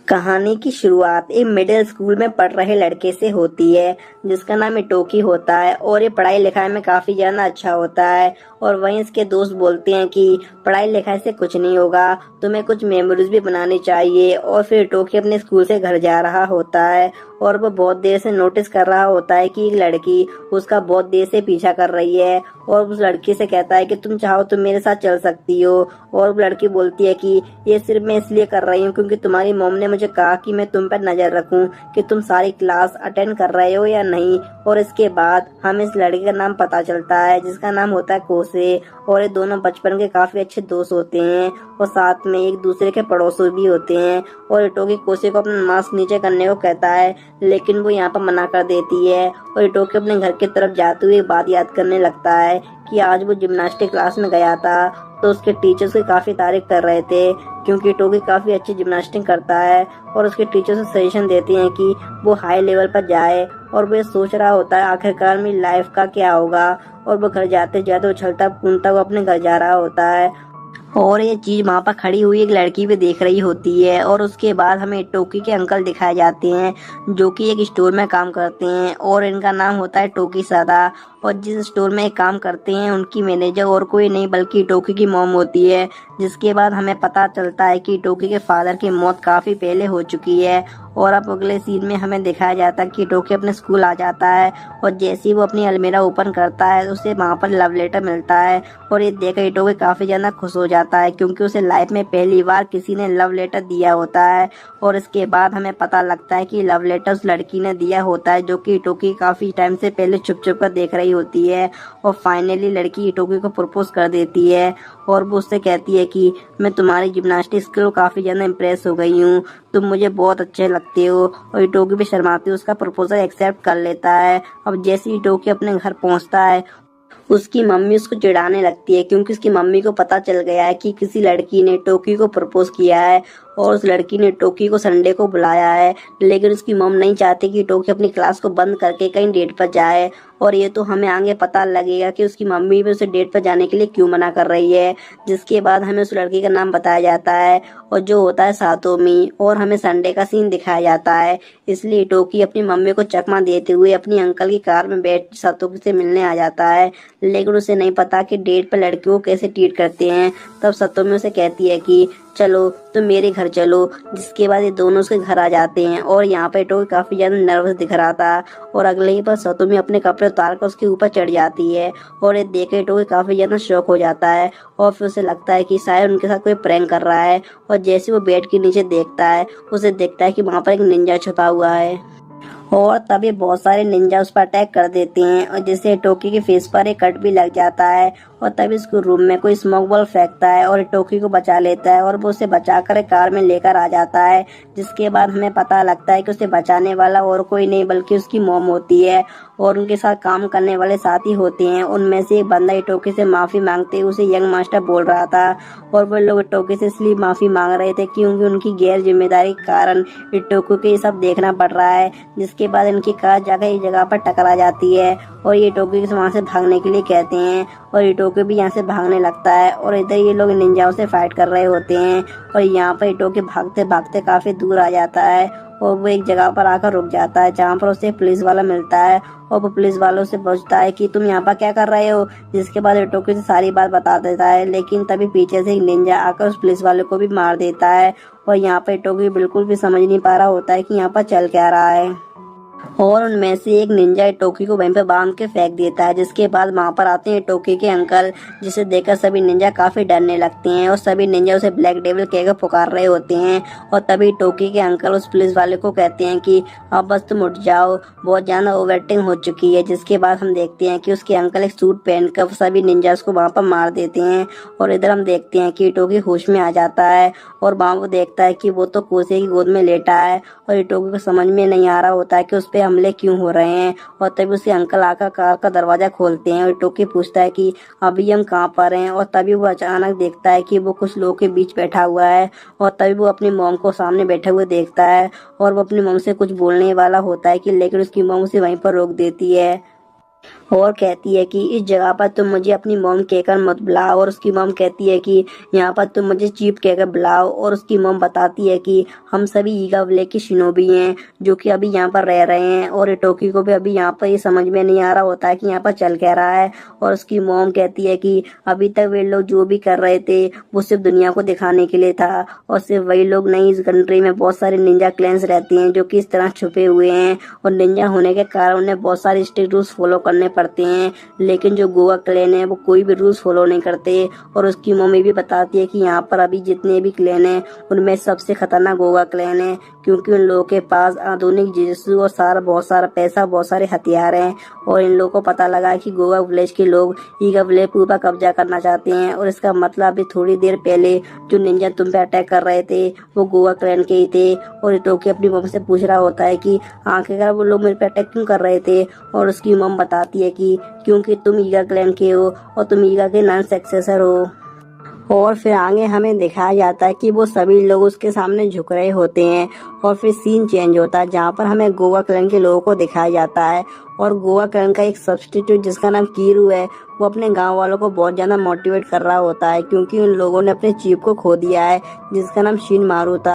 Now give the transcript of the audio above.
कहानी की शुरुआत एक मिडिल स्कूल में पढ़ रहे लड़के से होती है जिसका नाम इटोकी होता है और ये पढ़ाई लिखाई में काफी ज्यादा अच्छा होता है। और वहीं इसके दोस्त बोलते हैं कि पढ़ाई लिखाई से कुछ नहीं होगा, तुम्हें कुछ मेमोरीज भी बनानी चाहिए। और फिर इटोकी अपने स्कूल से घर जा रहा होता है और वो बहुत देर से नोटिस कर रहा होता है कि एक लड़की उसका बहुत देर से पीछा कर रही है और उस लड़की से कहता है कि तुम चाहो तो मेरे साथ चल सकती हो। और वो लड़की बोलती है कि ये सिर्फ मैं इसलिए कर रही हूँ क्योंकि तुम्हारी मॉम ने मुझे कहा कि मैं तुम पर नजर रखूं कि तुम सारी क्लास अटेंड कर रहे हो या नहीं। और इसके बाद हमें इस लड़के का नाम पता चलता है जिसका नाम होता है कोसे। और ये दोनों बचपन के काफी अच्छे दोस्त होते हैं और साथ में एक दूसरे के पड़ोसी भी होते हैं। और इटोकी कोसे को अपना मास्क नीचे करने को कहता है लेकिन वो यहाँ पर मना कर देती है। और इटोकी अपने घर की तरफ जाते हुए बात याद करने लगता है कि आज वो जिम्नास्टिक क्लास में गया था तो उसके टीचर्स की काफी तारीफ कर रहे थे क्योंकि इटोकी काफी अच्छी जिम्नास्टिक करता है। और उसके टीचर से सजेशन देते हैं कि वो हाई लेवल पर जाए। और वो सोच रहा होता है आखिरकार मेरी लाइफ का क्या होगा। और वो घर जाते जाते उछलता कूदता वो अपने घर जा रहा होता है और ये चीज वहां पर खड़ी हुई एक लड़की भी देख रही होती है। और उसके बाद हमें टोकी के अंकल दिखाए जाते हैं जो कि एक स्टोर में काम करते हैं और इनका नाम होता है टोकी सादा। और जिस स्टोर में काम करते हैं उनकी मैनेजर और कोई नहीं बल्कि टोकी की मॉम होती है। जिसके बाद हमें पता चलता है कि टोकी के फादर की मौत काफी पहले हो चुकी है। और अब अगले सीन में हमें दिखाया जाता है कि टोकी अपने स्कूल आ जाता है और जैसे ही वो अपनी अलमीरा ओपन करता है उसे वहाँ पर लव लेटर मिलता है। और ये देखकर टोकी काफी ज्यादा खुश हो जाता है क्योंकि उसे लाइफ में पहली बार किसी ने लव लेटर दिया होता है। और इसके बाद हमें पता लगता है कि लव लेटर उस लड़की ने दिया होता है जो कि टोकी काफी टाइम से पहले छुप छुप कर देख रही होती है। और फाइनली लड़की इटोकी को प्रपोज कर देती है और वो उससे कहती है कि मैं तुम्हारी जिम्नास्टिक स्किल काफी ज्यादा इम्प्रेस हो गई हूँ, तुम मुझे बहुत अच्छे लगते हो। और इटोकी भी शर्माती उसका प्रपोजल एक्सेप्ट कर लेता है। अब जैसे ही इटोकी अपने घर पहुंचता है उसकी मम्मी उसको चिढ़ाने लगती है क्योंकि उसकी मम्मी को पता चल गया है कि किसी लड़की ने टोकी को प्रपोज किया है और उस लड़की ने टोकी को संडे को बुलाया है। लेकिन उसकी मम नहीं चाहती कि टोकी अपनी क्लास को बंद करके कहीं डेट पर जाए। और ये तो हमें आगे पता लगेगा कि उसकी मम्मी भी उसे डेट पर जाने के लिए क्यों मना कर रही है। जिसके बाद हमें उस लड़की का नाम बताया जाता है और जो होता है सातोमी। और हमें संडे का सीन दिखाया जाता है इसलिए टोकी अपनी मम्मी को चकमा देते हुए अपनी अंकल की कार में बैठ सातोमी से मिलने आ जाता है। लेकिन उसे नहीं पता कि डेट पर लड़कियों को कैसे ट्रीट करते हैं। तब सातोमी उसे कहती है कि चलो तुम मेरे घर चलो। जिसके बाद ये दोनों उसके घर आ जाते हैं और यहाँ पे टोकी काफी ज्यादा नर्वस दिख रहा था। और अगले ही पर सातोमी अपने कपड़े उतार कर उसके ऊपर चढ़ जाती है और ये देख के टोकी काफी ज्यादा शॉक हो जाता है। और फिर उसे लगता है कि शायद उनके साथ कोई प्रैंक कर रहा है। और जैसे वो बेड के नीचे देखता है उसे देखता है कि वहां पर एक निंजा छुपा हुआ है और तभी बहुत सारे निंजा उस पर अटैक कर देते हैं और जिससे टोकी के फेस पर एक कट भी लग जाता है। और तभी उसके रूम में कोई स्मोक बॉल फेंकता है और टोकी को बचा लेता है और वो उसे बचाकर एक कार में लेकर आ जाता है। जिसके बाद हमें पता लगता है कि उसे बचाने वाला और कोई नहीं बल्कि उसकी मॉम होती है और उनके साथ काम करने वाले साथी होते हैं। उनमें से एक बंदा टोकी से माफी मांगते हुए उसे यंग मास्टर बोल रहा था। और वो लोग टोकी से इसलिए माफी मांग रहे थे क्योंकि उनकी गैर जिम्मेदारी के कारण टोकी को ये सब देखना पड़ रहा है। जिसके बाद इनकी कार जाकर एक जगह पर टकरा जाती है और ये टोकी से वहां से भागने के लिए कहते हैं और इटोकी भी यहाँ से भागने लगता है। और इधर ये लोग निंजाओं से फाइट कर रहे होते हैं और यहाँ पर इटोकी भागते भागते काफी दूर आ जाता है और वो एक जगह पर आकर रुक जाता है जहाँ पर उसे पुलिस वाला मिलता है और वो पुलिस वालों से पूछता है कि तुम यहाँ पर क्या कर रहे हो। जिसके बाद इटोकी से सारी बात बता देता है लेकिन तभी पीछे से एक निंजा आकर उस पुलिस वाले को भी मार देता है। और यहाँ पर इटोकी बिल्कुल भी समझ नहीं पा रहा होता है कि यहाँ पर चल क्या रहा है। और उनमें से एक निंजा टोकी को वहीं पे बांध के फेंक देता है। जिसके बाद वहां पर आते हैं टोकी के अंकल जिसे देखकर सभी निंजा काफी डरने लगते हैं और सभी निंजा उसे ब्लैक डेविल कहकर पुकार रहे होते हैं। और तभी टोकी के अंकल उस पुलिस वाले को कहते हैं कि अब बस तुम उठ जाओ, बहुत ज्यादा ओवरएक्टिंग हो चुकी है। जिसके बाद हम देखते हैं कि उसके अंकल एक सूट पहनकर सभी निंजा उसको वहां पर मार देते हैं। और इधर हम देखते हैं कि टोकी होश में आ जाता है और वहां वो देखता है कि वो तो कोसे की गोद में लेटा है और टोकी को समझ में नहीं आ रहा होता है कि उस पे हमले क्यों हो रहे हैं। और तभी उसके अंकल आकर कार का दरवाजा खोलते हैं और टोकी पूछता है कि अभी हम कहाँ पर हैं। और तभी वो अचानक देखता है कि वो कुछ लोगों के बीच बैठा हुआ है और तभी वो अपनी मॉम को सामने बैठे हुए देखता है और वो अपनी मॉम से कुछ बोलने वाला होता है कि लेकिन उसकी मॉम उसे वहीं पर रोक देती है। और कहती है कि इस जगह पर तुम मुझे अपनी मॉम कहकर मत बुलाओ, और उसकी मॉम कहती है कि यहाँ पर तुम मुझे चीप कहकर बुलाओ। और उसकी मॉम बताती है कि हम सभी ईगा विलेज के शिनोबी हैं जो कि अभी यहाँ पर रह रहे हैं, और इटोकी को भी अभी यहाँ पर ये समझ में नहीं आ रहा होता है कि यहाँ पर चल क्या रहा है। और उसकी मॉम कहती है कि अभी तक वे लोग जो भी कर रहे थे वो सिर्फ दुनिया को दिखाने के लिए था, और सिर्फ वही लोग नहीं, इस कंट्री में बहुत सारे निंजा क्लैंस रहते हैं जो कि इस तरह छुपे हुए हैं, और निंजा होने के कारण उन्हें बहुत सारे स्ट्रिक्ट रूल्स फॉलो करने पड़ते हैं। लेकिन जो गोवा क्लैन है वो कोई भी रूल्स फॉलो नहीं करते। और उसकी मम्मी भी बताती है कि यहाँ पर अभी जितने भी क्लैन हैं उनमें सबसे खतरनाक गोवा क्लैन है, क्योंकि उन लोगों के पास आधुनिक जिस्सु और बहुत सारा पैसा, बहुत सारे हथियार हैं। और इन लोगों को पता लगा कि गोवा विलेज के लोग ईगा विलेज पर कब्जा करना चाहते हैं, और इसका मतलब अभी थोड़ी देर पहले जो निंजा तुम पे अटैक कर रहे थे वो गोवा क्लैन के ही थे। और इटोकी अपनी मम्मी से पूछ रहा होता है कि आखिरकार वो लोग मेरे पे अटैक क्यों कर रहे थे। और उसकी मम बताती है कि क्योंकि तुम ईगा क्लैन के हो और तुम ईगा के नॉन सक्सेसर हो। और फिर आगे हमें दिखाया जाता है कि वो सभी लोग उसके सामने झुक रहे होते हैं, और फिर सीन चेंज होता है जहाँ पर हमें गोवा क्लैन के लोगों को दिखाया जाता है। और गोवा क्लैन का एक सब्स्टिट्यूट जिसका नाम कीरू है वो अपने गांव वालों को बहुत ज़्यादा मोटिवेट कर रहा होता है, क्योंकि उन लोगों ने अपने चीफ को खो दिया है जिसका नाम शिन मारू था।